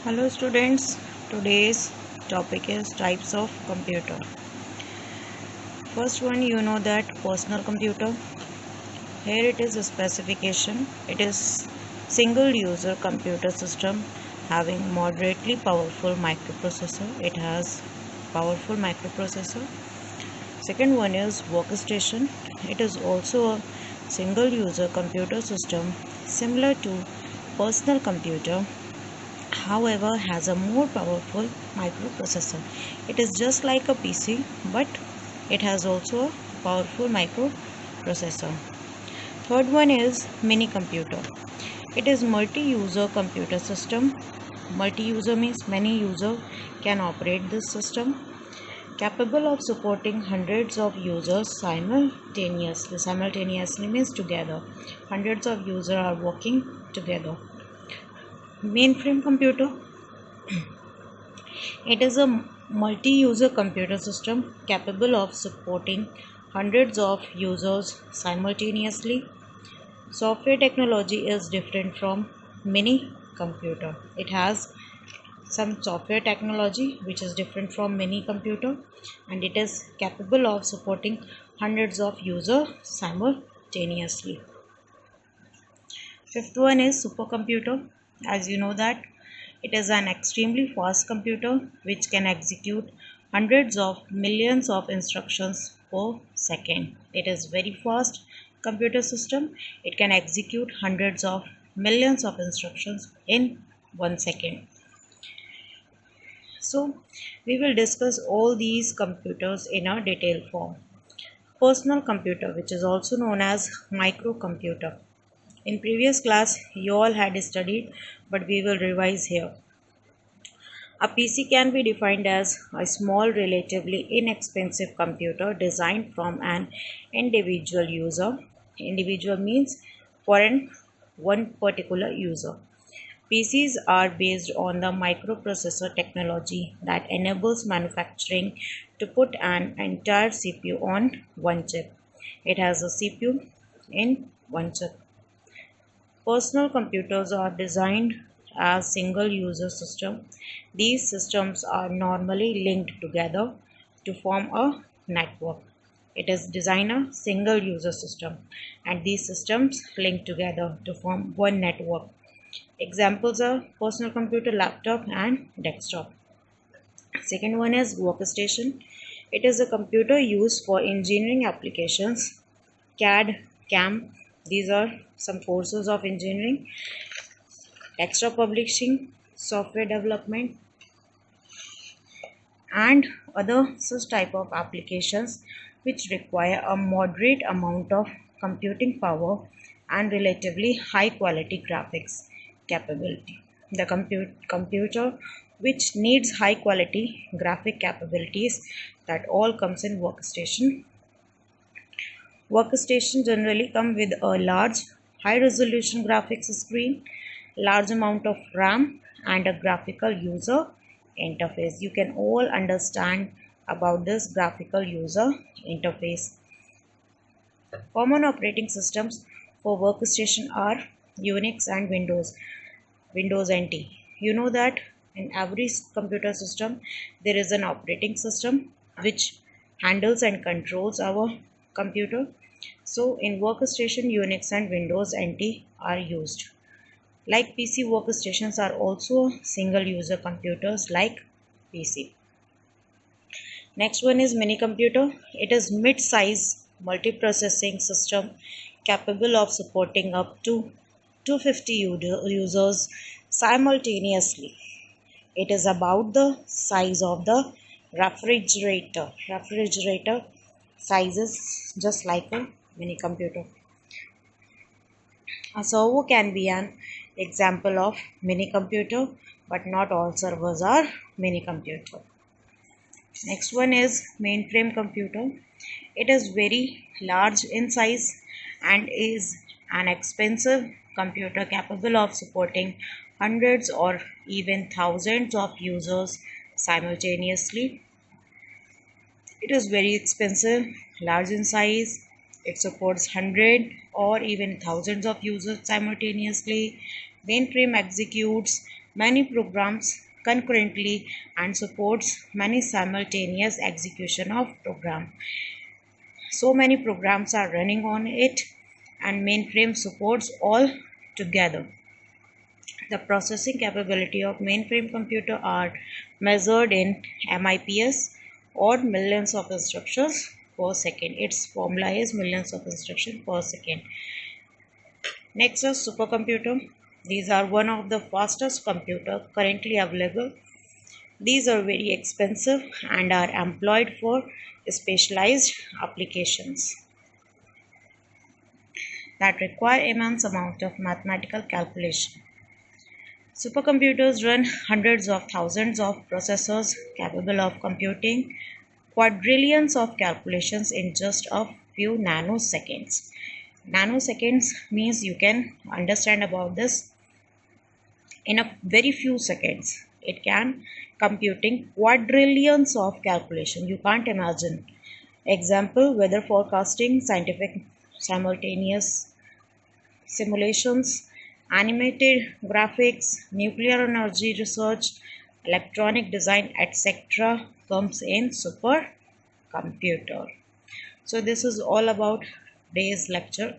Hello students, today's topic is types of computer. First one, you know that personal computer. Here it is a specification. It is single user computer system having moderately powerful microprocessor. It has powerful microprocessor. Second one is workstation. It is also a single user computer system similar to personal computer, however has a more powerful microprocessor. It is just like a PC, but it has also a powerful microprocessor. Third one is mini computer. It is multi-user computer system. Multi-user means many users can operate this system, capable of supporting hundreds of users simultaneously. Simultaneously means together. Hundreds of users are working together. Mainframe computer. It is a multi-user computer system capable of supporting hundreds of users simultaneously. Software technology is different from mini computer. It has some software technology which is different from mini computer, and it is capable of supporting hundreds of users simultaneously. Fifth one is supercomputer. As you know that it is an extremely fast computer which can execute hundreds of millions of instructions per second. It is very fast computer system. It can execute hundreds of millions of instructions in 1 second. So we will discuss all these computers in a detailed form. Personal computer, which is also known as microcomputer. In previous class, you all had studied, but we will revise here. A PC can be defined as a small, relatively inexpensive computer designed from an individual user. Individual means for one particular user. PCs are based on the microprocessor technology that enables manufacturing to put an entire CPU on one chip. It has a CPU in one chip. Personal computers are designed as single-user systems. These systems are normally linked together to form a network. It is designed a single-user system, and these systems link together to form one network. Examples are personal computer, laptop, and desktop. Second one is workstation. It is a computer used for engineering applications. CAD, CAM, these are some courses of engineering. Desktop publishing, software development, and other such type of applications which require a moderate amount of computing power and relatively high quality graphics capability. The computer which needs high quality graphic capabilities, that all comes in workstation. Workstation generally come with a large high resolution graphics screen, large amount of RAM, and a graphical user interface. You can all understand about this graphical user interface. Common operating systems for workstation are Unix and Windows NT. You know that in every computer system there is an operating system which handles and controls our computer. So in workstation, Unix and Windows NT are used. Like PC, workstations are also single user computers like PC. Next one is mini computer. It is mid-size multiprocessing system capable of supporting up to 250 users simultaneously. It is about the size of the refrigerator. Refrigerator size is just like a mini computer. A server can be an example of mini computer, but not all servers are mini computer. Next one is mainframe computer. It is very large in size and is an expensive computer capable of supporting hundreds or even thousands of users simultaneously. It is very expensive, large in size. It supports hundred or even thousands of users simultaneously. Mainframe executes many programs concurrently and supports many simultaneous execution of program. So many programs are running on it and mainframe supports all together. The processing capability of mainframe computer are measured in MIPS or millions of instructions per second. Its formula is millions of instructions per second. Next is supercomputer. These are one of the fastest computer currently available. These are very expensive and are employed for specialized applications that require immense amount of mathematical calculation. Supercomputers run hundreds of thousands of processors capable of computing quadrillions of calculations in just a few nanoseconds. Nanoseconds means you can understand about this in a very few seconds. It can computing quadrillions of calculation. You can't imagine. Example, weather forecasting, scientific simultaneous simulations, animated graphics, nuclear energy research, electronic design, etc. comes in supercomputer. So this is all about today's lecture.